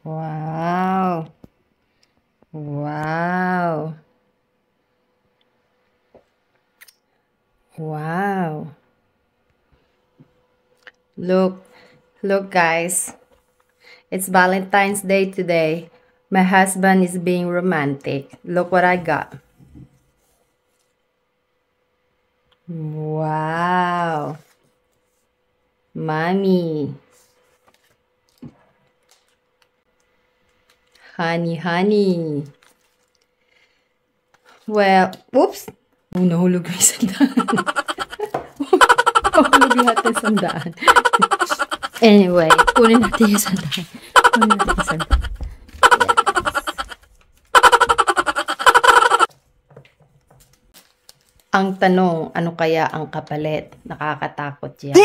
Wow. Wow. Wow. Look guys. It's Valentine's Day today. My husband is being romantic. Look what I got. Wow. Mommy. Honey. Well, oops. Oh, nahulog yung sandaan. Nahulog lahat ng sandaan. Anyway, kunin natin yung sandaan. Kunin natin yung sandaan. Yes. Ang tanong, ano kaya ang kapalit? Nakakatakot yan.